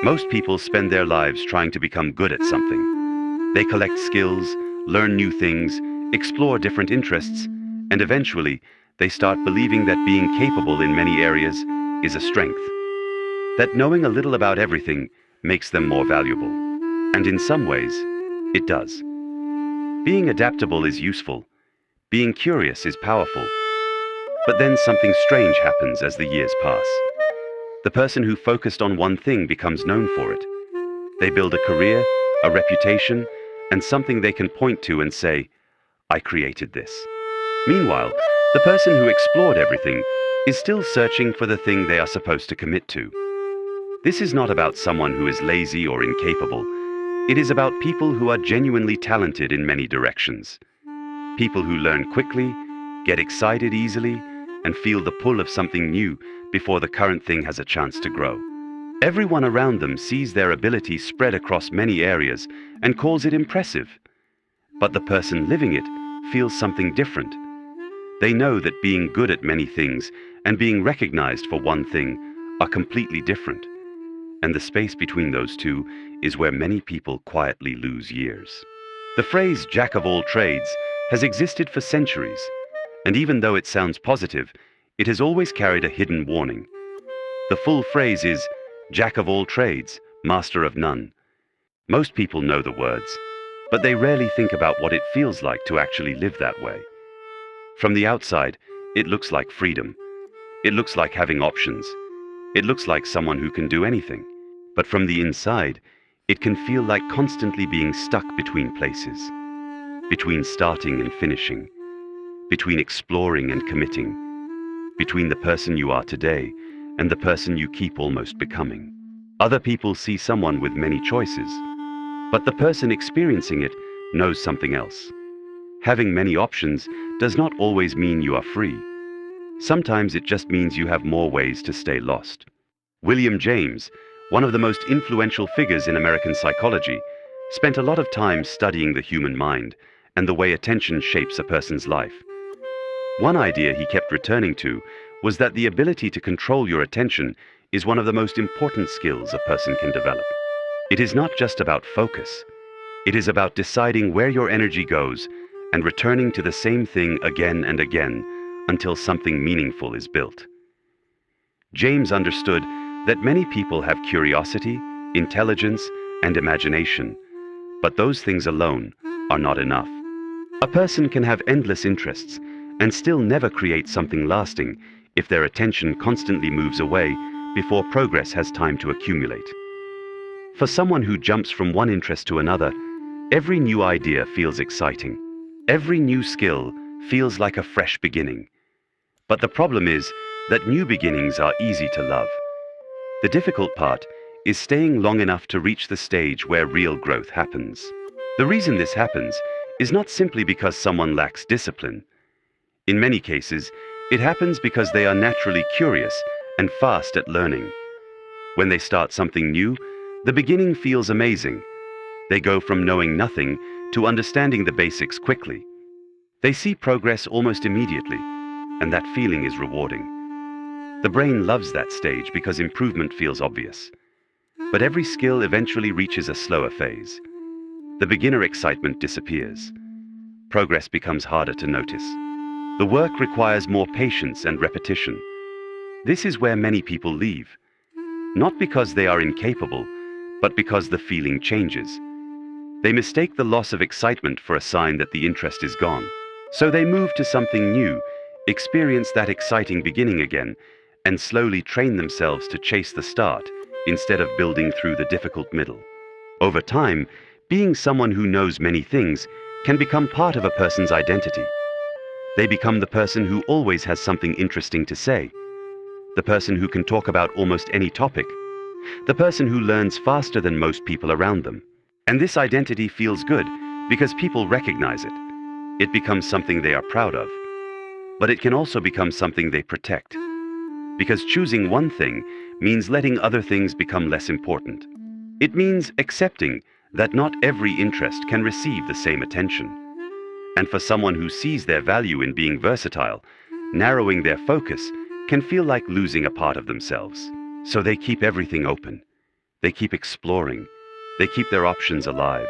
Most people spend their lives trying to become good at something. They collect skills, learn new things, explore different interests, and eventually, they start believing that being capable in many areas is a strength. That knowing a little about everything makes them more valuable. And in some ways, it does. Being adaptable is useful. Being curious is powerful. But then something strange happens as the years pass. The person who focused on one thing becomes known for it. They build a career, a reputation, and something they can point to and say, "I created this." Meanwhile, the person who explored everything is still searching for the thing they are supposed to commit to. This is not about someone who is lazy or incapable. It is about people who are genuinely talented in many directions. People who learn quickly, get excited easily, and feel the pull of something new before the current thing has a chance to grow. Everyone around them sees their ability spread across many areas and calls it impressive. But the person living it feels something different. They know that being good at many things and being recognized for one thing are completely different. And the space between those two is where many people quietly lose years. The phrase "jack of all trades" has existed for centuries, and even though it sounds positive, it has always carried a hidden warning. The full phrase is "jack of all trades, master of none." Most people know the words, but they rarely think about what it feels like to actually live that way. From the outside, it looks like freedom. It looks like having options. It looks like someone who can do anything. But from the inside, it can feel like constantly being stuck between places. Between starting and finishing. Between exploring and committing. Between the person you are today and the person you keep almost becoming. Other people see someone with many choices, but the person experiencing it knows something else. Having many options does not always mean you are free. Sometimes it just means you have more ways to stay lost. William James, one of the most influential figures in American psychology, spent a lot of time studying the human mind and the way attention shapes a person's life. One idea he kept returning to was that the ability to control your attention is one of the most important skills a person can develop. It is not just about focus. It is about deciding where your energy goes and returning to the same thing again and again until something meaningful is built. James understood that many people have curiosity, intelligence, and imagination, but those things alone are not enough. A person can have endless interests and still never create something lasting if their attention constantly moves away before progress has time to accumulate. For someone who jumps from one interest to another, every new idea feels exciting. Every new skill feels like a fresh beginning. But the problem is that new beginnings are easy to love. The difficult part is staying long enough to reach the stage where real growth happens. The reason this happens is not simply because someone lacks discipline. In many cases, it happens because they are naturally curious and fast at learning. When they start something new, the beginning feels amazing. They go from knowing nothing to understanding the basics quickly. They see progress almost immediately, and that feeling is rewarding. The brain loves that stage because improvement feels obvious. But every skill eventually reaches a slower phase. The beginner excitement disappears. Progress becomes harder to notice. The work requires more patience and repetition. This is where many people leave. Not because they are incapable, but because the feeling changes. They mistake the loss of excitement for a sign that the interest is gone. So they move to something new, experience that exciting beginning again, and slowly train themselves to chase the start instead of building through the difficult middle. Over time, being someone who knows many things can become part of a person's identity. They become the person who always has something interesting to say, the person who can talk about almost any topic, the person who learns faster than most people around them. And this identity feels good because people recognize it. It becomes something they are proud of. But it can also become something they protect. Because choosing one thing means letting other things become less important. It means accepting that not every interest can receive the same attention. And for someone who sees their value in being versatile, narrowing their focus can feel like losing a part of themselves. So they keep everything open. They keep exploring. They keep their options alive.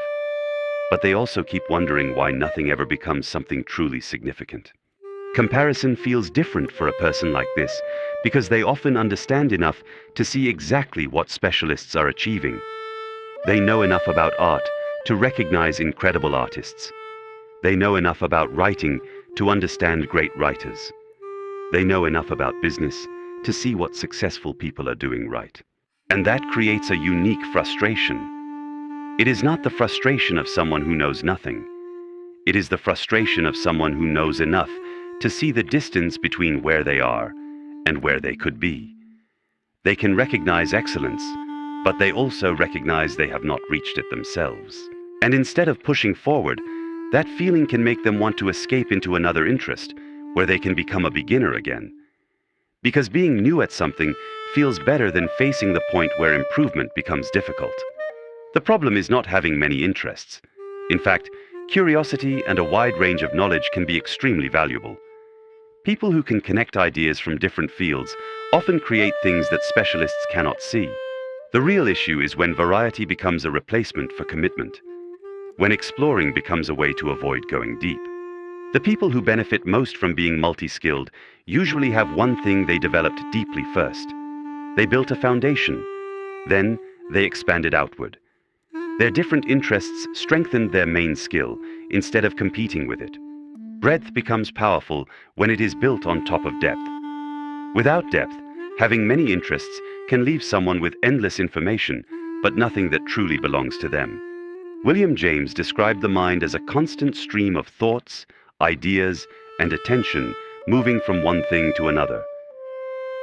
But they also keep wondering why nothing ever becomes something truly significant. Comparison feels different for a person like this because they often understand enough to see exactly what specialists are achieving. They know enough about art to recognize incredible artists. They know enough about writing to understand great writers. They know enough about business to see what successful people are doing right. And that creates a unique frustration. It is not the frustration of someone who knows nothing. It is the frustration of someone who knows enough to see the distance between where they are and where they could be. They can recognize excellence, but they also recognize they have not reached it themselves. And instead of pushing forward, that feeling can make them want to escape into another interest, where they can become a beginner again. Because being new at something feels better than facing the point where improvement becomes difficult. The problem is not having many interests. In fact, curiosity and a wide range of knowledge can be extremely valuable. People who can connect ideas from different fields often create things that specialists cannot see. The real issue is when variety becomes a replacement for commitment, when exploring becomes a way to avoid going deep. The people who benefit most from being multi-skilled usually have one thing they developed deeply first. They built a foundation, then they expanded outward. Their different interests strengthened their main skill instead of competing with it. Breadth becomes powerful when it is built on top of depth. Without depth, having many interests can leave someone with endless information, but nothing that truly belongs to them. William James described the mind as a constant stream of thoughts, ideas, and attention moving from one thing to another.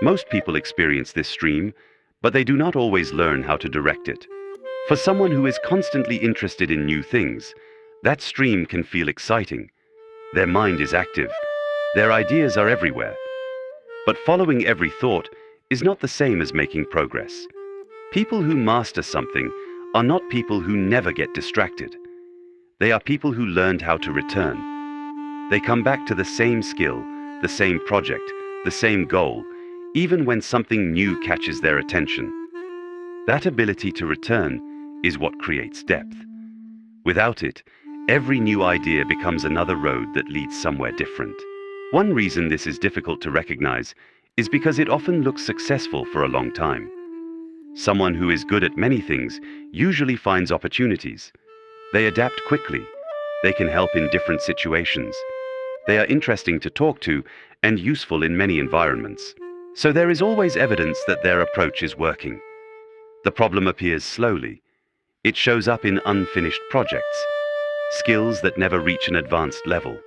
Most people experience this stream, but they do not always learn how to direct it. For someone who is constantly interested in new things, that stream can feel exciting. Their mind is active. Their ideas are everywhere. But following every thought is not the same as making progress. People who master something are not people who never get distracted. They are people who learned how to return. They come back to the same skill, the same project, the same goal, even when something new catches their attention. That ability to return is what creates depth. Without it, every new idea becomes another road that leads somewhere different. One reason this is difficult to recognize is because it often looks successful for a long time. Someone who is good at many things usually finds opportunities. They adapt quickly. They can help in different situations. They are interesting to talk to and useful in many environments. So there is always evidence that their approach is working. The problem appears slowly. It shows up in unfinished projects, skills that never reach an advanced level,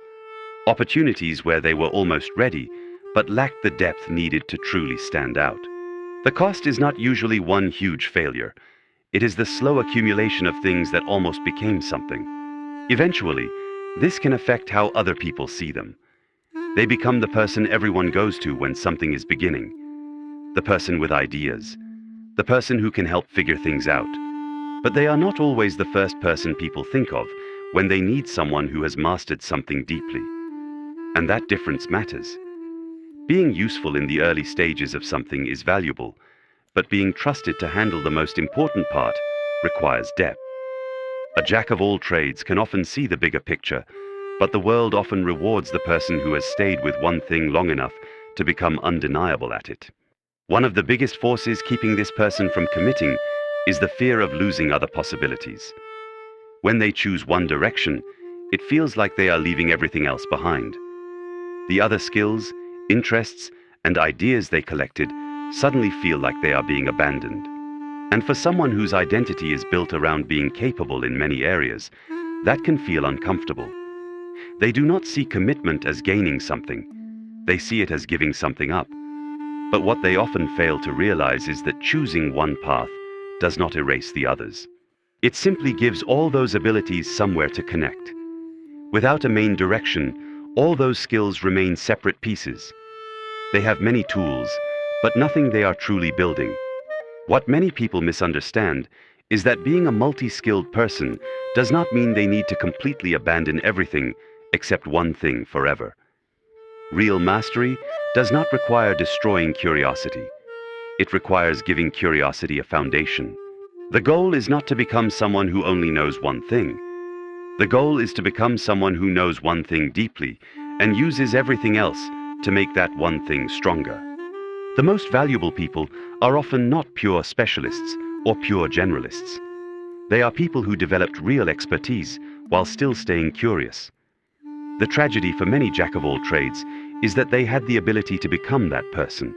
opportunities where they were almost ready, but lacked the depth needed to truly stand out. The cost is not usually one huge failure. It is the slow accumulation of things that almost became something. Eventually, this can affect how other people see them. They become the person everyone goes to when something is beginning, the person with ideas, the person who can help figure things out. But they are not always the first person people think of when they need someone who has mastered something deeply. And that difference matters. Being useful in the early stages of something is valuable, but being trusted to handle the most important part requires depth. A jack of all trades can often see the bigger picture, but the world often rewards the person who has stayed with one thing long enough to become undeniable at it. One of the biggest forces keeping this person from committing is the fear of losing other possibilities. When they choose one direction, it feels like they are leaving everything else behind. The other skills, interests, and ideas they collected suddenly feel like they are being abandoned. And for someone whose identity is built around being capable in many areas, that can feel uncomfortable. They do not see commitment as gaining something. They see it as giving something up. But what they often fail to realize is that choosing one path does not erase the others. It simply gives all those abilities somewhere to connect. Without a main direction, all those skills remain separate pieces. They have many tools, but nothing they are truly building. What many people misunderstand is that being a multi-skilled person does not mean they need to completely abandon everything except one thing forever. Real mastery does not require destroying curiosity. It requires giving curiosity a foundation. The goal is not to become someone who only knows one thing. The goal is to become someone who knows one thing deeply and uses everything else to make that one thing stronger. The most valuable people are often not pure specialists or pure generalists. They are people who developed real expertise while still staying curious. The tragedy for many jack-of-all-trades is that they had the ability to become that person,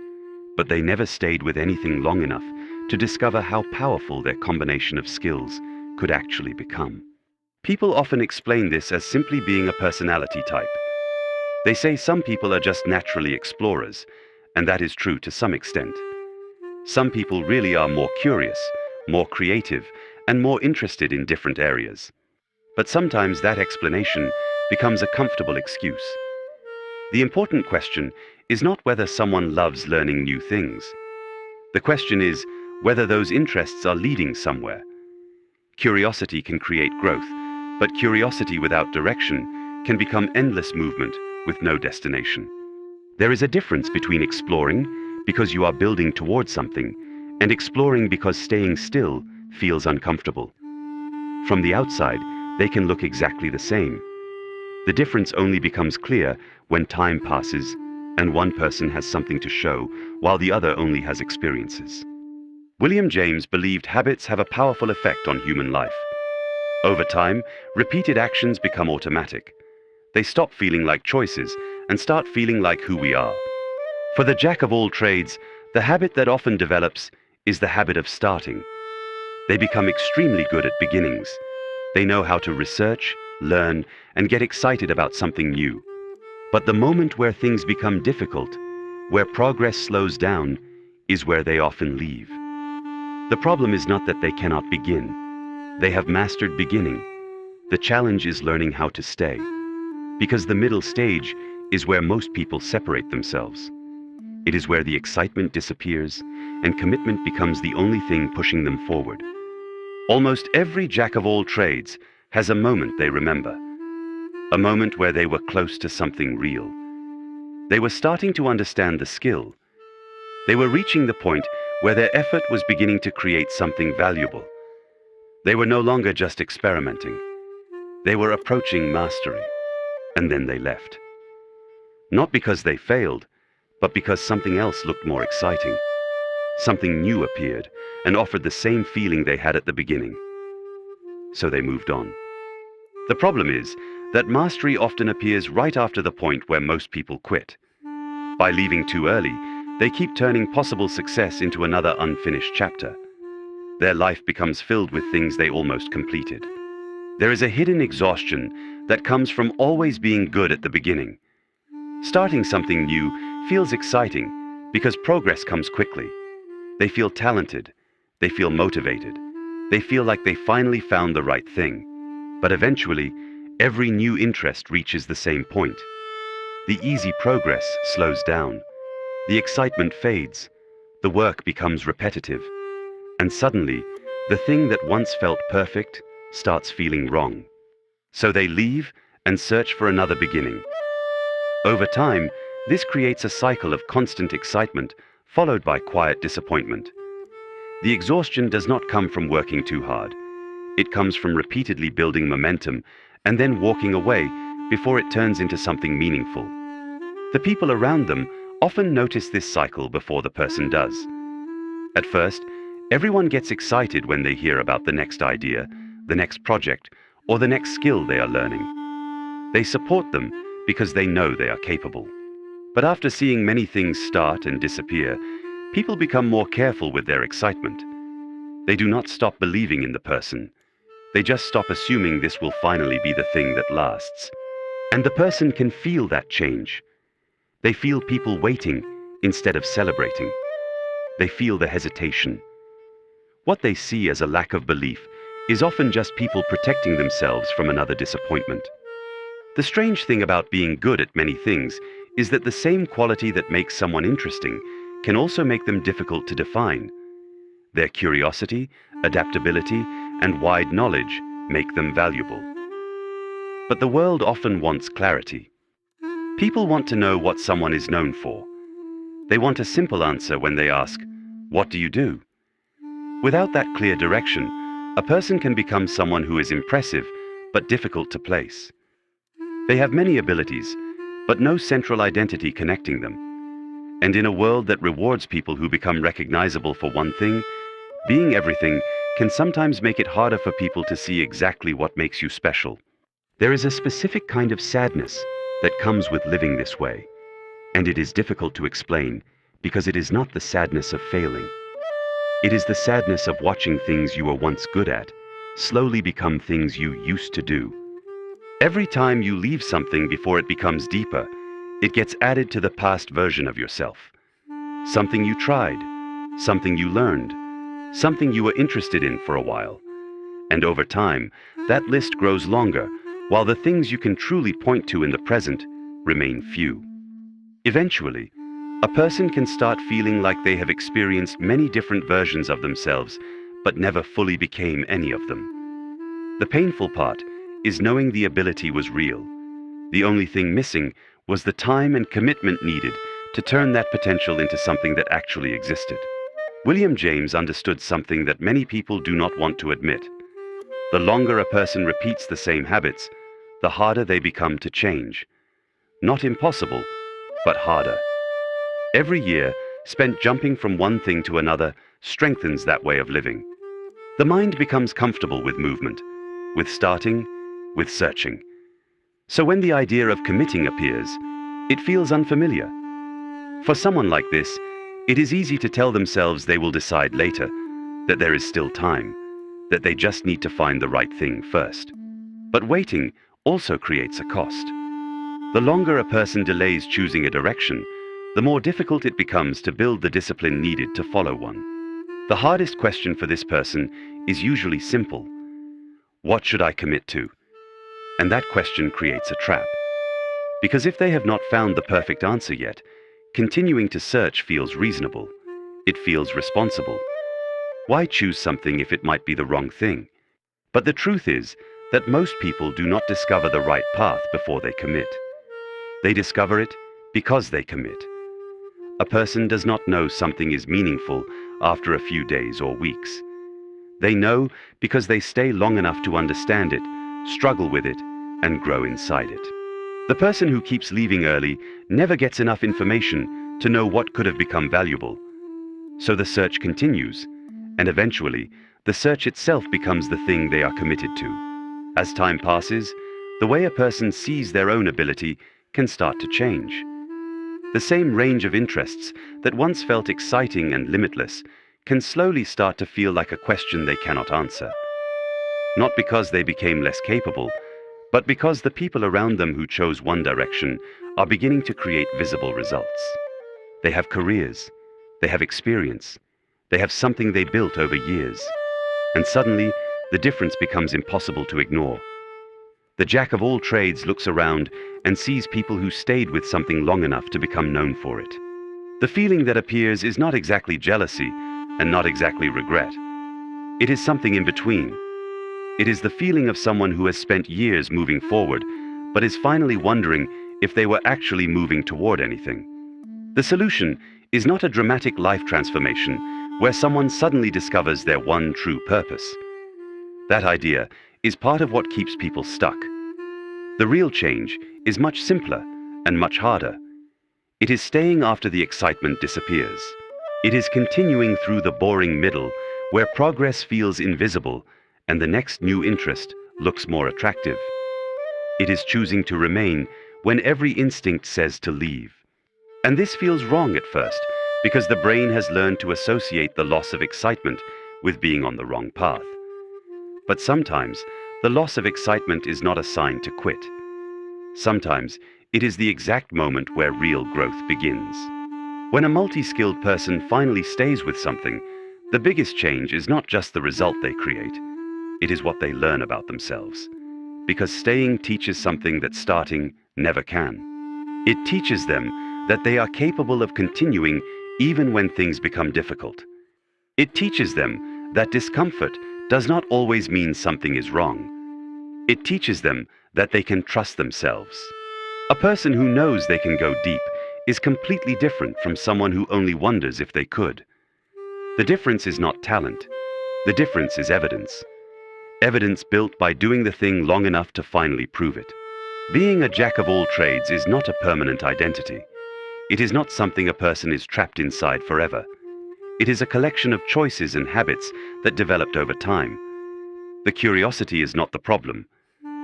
but they never stayed with anything long enough to discover how powerful their combination of skills could actually become. People often explain this as simply being a personality type. They say some people are just naturally explorers, and that is true to some extent. Some people really are more curious, more creative, and more interested in different areas. But sometimes that explanation becomes a comfortable excuse. The important question is not whether someone loves learning new things. The question is whether those interests are leading somewhere. Curiosity can create growth, but curiosity without direction can become endless movement with no destination. There is a difference between exploring because you are building towards something and exploring because staying still feels uncomfortable. From the outside, they can look exactly the same. The difference only becomes clear when time passes and one person has something to show while the other only has experiences. William James believed habits have a powerful effect on human life. Over time, repeated actions become automatic. They stop feeling like choices and start feeling like who we are. For the jack of all trades, the habit that often develops is the habit of starting. They become extremely good at beginnings. They know how to research, learn, and get excited about something new. But the moment where things become difficult, where progress slows down, is where they often leave. The problem is not that they cannot begin. They have mastered beginning. The challenge is learning how to stay. Because the middle stage is where most people separate themselves. It is where the excitement disappears and commitment becomes the only thing pushing them forward. Almost every jack of all trades has a moment they remember. A moment where they were close to something real. They were starting to understand the skill. They were reaching the point where their effort was beginning to create something valuable. They were no longer just experimenting. They were approaching mastery. And then they left. Not because they failed, but because something else looked more exciting. Something new appeared and offered the same feeling they had at the beginning. So they moved on. The problem is that mastery often appears right after the point where most people quit. By leaving too early, they keep turning possible success into another unfinished chapter. Their life becomes filled with things they almost completed. There is a hidden exhaustion that comes from always being good at the beginning. Starting something new feels exciting because progress comes quickly. They feel talented. They feel motivated. They feel like they finally found the right thing. But eventually, every new interest reaches the same point. The easy progress slows down. The excitement fades. The work becomes repetitive. And suddenly, the thing that once felt perfect starts feeling wrong. So they leave and search for another beginning. Over time, this creates a cycle of constant excitement, followed by quiet disappointment. The exhaustion does not come from working too hard. It comes from repeatedly building momentum and then walking away before it turns into something meaningful. The people around them often notice this cycle before the person does. At first, everyone gets excited when they hear about the next idea, the next project, or the next skill they are learning. They support them because they know they are capable. But after seeing many things start and disappear, people become more careful with their excitement. They do not stop believing in the person. They just stop assuming this will finally be the thing that lasts. And the person can feel that change. They feel people waiting instead of celebrating. They feel the hesitation. What they see as a lack of belief is often just people protecting themselves from another disappointment. The strange thing about being good at many things is that the same quality that makes someone interesting can also make them difficult to define. Their curiosity, adaptability, and wide knowledge make them valuable. But the world often wants clarity. People want to know what someone is known for. They want a simple answer when they ask, "What do you do?" Without that clear direction, a person can become someone who is impressive but difficult to place. They have many abilities, but no central identity connecting them. And in a world that rewards people who become recognizable for one thing, being everything can sometimes make it harder for people to see exactly what makes you special. There is a specific kind of sadness that comes with living this way, and it is difficult to explain because it is not the sadness of failing. It is the sadness of watching things you were once good at slowly become things you used to do. Every time you leave something before it becomes deeper, it gets added to the past version of yourself. Something you tried, something you learned, something you were interested in for a while. And over time, that list grows longer, while the things you can truly point to in the present remain few. Eventually, a person can start feeling like they have experienced many different versions of themselves, but never fully became any of them. The painful part is knowing the ability was real. The only thing missing was the time and commitment needed to turn that potential into something that actually existed. William James understood something that many people do not want to admit. The longer a person repeats the same habits, the harder they become to change. Not impossible, but harder. Every year spent jumping from one thing to another strengthens that way of living. The mind becomes comfortable with movement, with starting, with searching. So when the idea of committing appears, it feels unfamiliar. For someone like this, it is easy to tell themselves they will decide later, that there is still time, that they just need to find the right thing first. But waiting also creates a cost. The longer a person delays choosing a direction, the more difficult it becomes to build the discipline needed to follow one. The hardest question for this person is usually simple. What should I commit to? And that question creates a trap. Because if they have not found the perfect answer yet, continuing to search feels reasonable. It feels responsible. Why choose something if it might be the wrong thing? But the truth is that most people do not discover the right path before they commit. They discover it because they commit. A person does not know something is meaningful after a few days or weeks. They know because they stay long enough to understand it, struggle with it, and grow inside it. The person who keeps leaving early never gets enough information to know what could have become valuable. So the search continues, and eventually, the search itself becomes the thing they are committed to. As time passes, the way a person sees their own ability can start to change. The same range of interests that once felt exciting and limitless can slowly start to feel like a question they cannot answer. Not because they became less capable, but because the people around them who chose one direction are beginning to create visible results. They have careers, they have experience, they have something they built over years, and suddenly the difference becomes impossible to ignore. The jack of all trades looks around and sees people who stayed with something long enough to become known for it. The feeling that appears is not exactly jealousy and not exactly regret. It is something in between. It is the feeling of someone who has spent years moving forward, but is finally wondering if they were actually moving toward anything. The solution is not a dramatic life transformation where someone suddenly discovers their one true purpose. That idea is part of what keeps people stuck. The real change is much simpler and much harder. It is staying after the excitement disappears. It is continuing through the boring middle where progress feels invisible and the next new interest looks more attractive. It is choosing to remain when every instinct says to leave. And this feels wrong at first because the brain has learned to associate the loss of excitement with being on the wrong path. But sometimes the loss of excitement is not a sign to quit. Sometimes it is the exact moment where real growth begins. When a multi-skilled person finally stays with something, the biggest change is not just the result they create. It is what they learn about themselves. Because staying teaches something that starting never can. It teaches them that they are capable of continuing even when things become difficult. It teaches them that discomfort does not always mean something is wrong. It teaches them that they can trust themselves. A person who knows they can go deep is completely different from someone who only wonders if they could. The difference is not talent, The difference is evidence. Evidence built by doing the thing long enough to finally prove it. Being a jack of all trades is not a permanent identity. It is not something a person is trapped inside forever. It is a collection of choices and habits that developed over time. The curiosity is not the problem.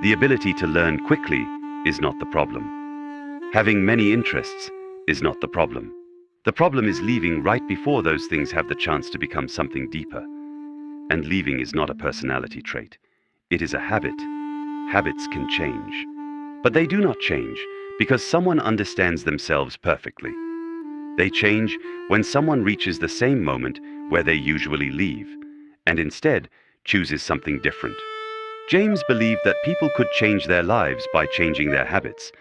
The ability to learn quickly is not the problem. Having many interests is not the problem. The problem is leaving right before those things have the chance to become something deeper. And leaving is not a personality trait. It is a habit. Habits can change. But they do not change because someone understands themselves perfectly. They change when someone reaches the same moment where they usually leave, and instead chooses something different. James believed that people could change their lives by changing their habits,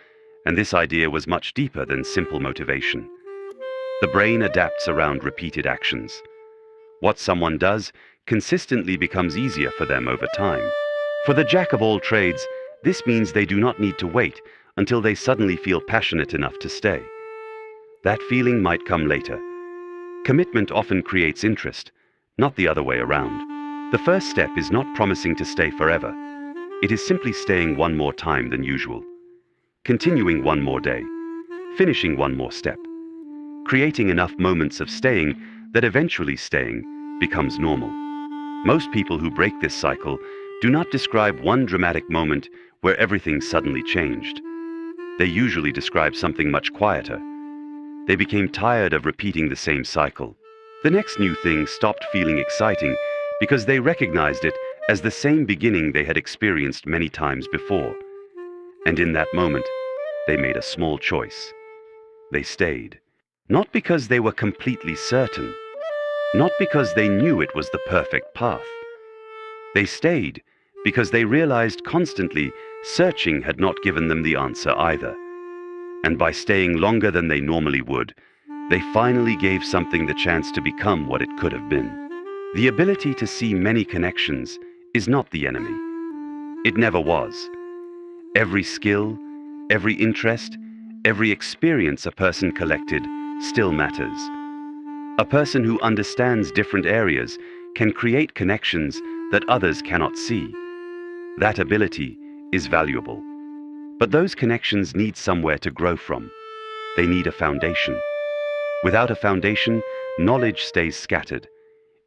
and this idea was much deeper than simple motivation. The brain adapts around repeated actions. What someone does consistently becomes easier for them over time. For the jack of all trades, this means they do not need to wait until they suddenly feel passionate enough to stay. That feeling might come later. Commitment often creates interest, not the other way around. The first step is not promising to stay forever. It is simply staying one more time than usual, continuing one more day, finishing one more step, creating enough moments of staying that eventually staying becomes normal. Most people who break this cycle do not describe one dramatic moment where everything suddenly changed. They usually describe something much quieter. They became tired of repeating the same cycle. The next new thing stopped feeling exciting because they recognized it as the same beginning they had experienced many times before. And in that moment, they made a small choice. They stayed. Not because they were completely certain, not because they knew it was the perfect path. They stayed because they realized constantly searching had not given them the answer either. And by staying longer than they normally would, they finally gave something the chance to become what it could have been. The ability to see many connections is not the enemy. It never was. Every skill, every interest, every experience a person collected still matters. A person who understands different areas can create connections that others cannot see. That ability is valuable. But those connections need somewhere to grow from. They need a foundation. Without a foundation, knowledge stays scattered.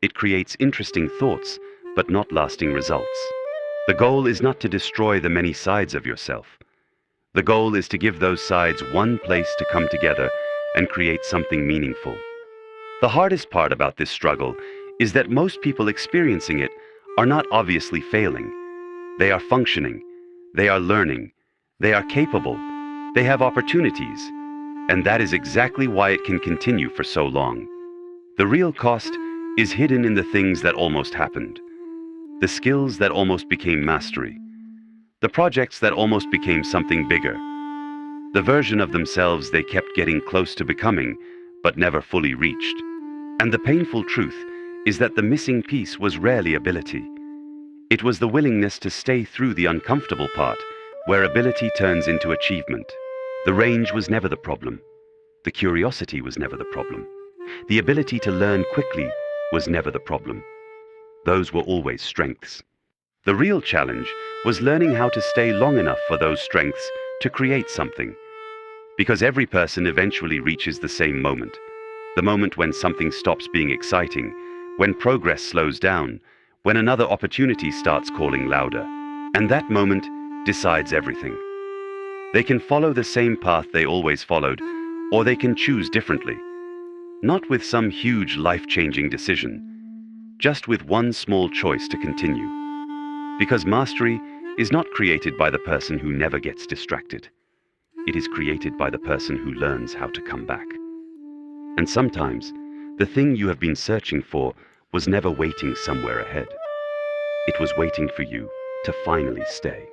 It creates interesting thoughts, but not lasting results. The goal is not to destroy the many sides of yourself. The goal is to give those sides one place to come together and create something meaningful. The hardest part about this struggle is that most people experiencing it are not obviously failing. They are functioning. They are learning. They are capable. They have opportunities. And that is exactly why it can continue for so long. The real cost is hidden in the things that almost happened. The skills that almost became mastery. The projects that almost became something bigger. The version of themselves they kept getting close to becoming, but never fully reached. And the painful truth is that the missing piece was rarely ability. It was the willingness to stay through the uncomfortable part, where ability turns into achievement. The range was never the problem. The curiosity was never the problem. The ability to learn quickly was never the problem. Those were always strengths. The real challenge was learning how to stay long enough for those strengths to create something. Because every person eventually reaches the same moment. The moment when something stops being exciting, when progress slows down, when another opportunity starts calling louder. And that moment decides everything. They can follow the same path they always followed, or they can choose differently. Not with some huge life-changing decision, just with one small choice to continue. Because mastery is not created by the person who never gets distracted. It is created by the person who learns how to come back. And sometimes, the thing you have been searching for was never waiting somewhere ahead. It was waiting for you to finally stay.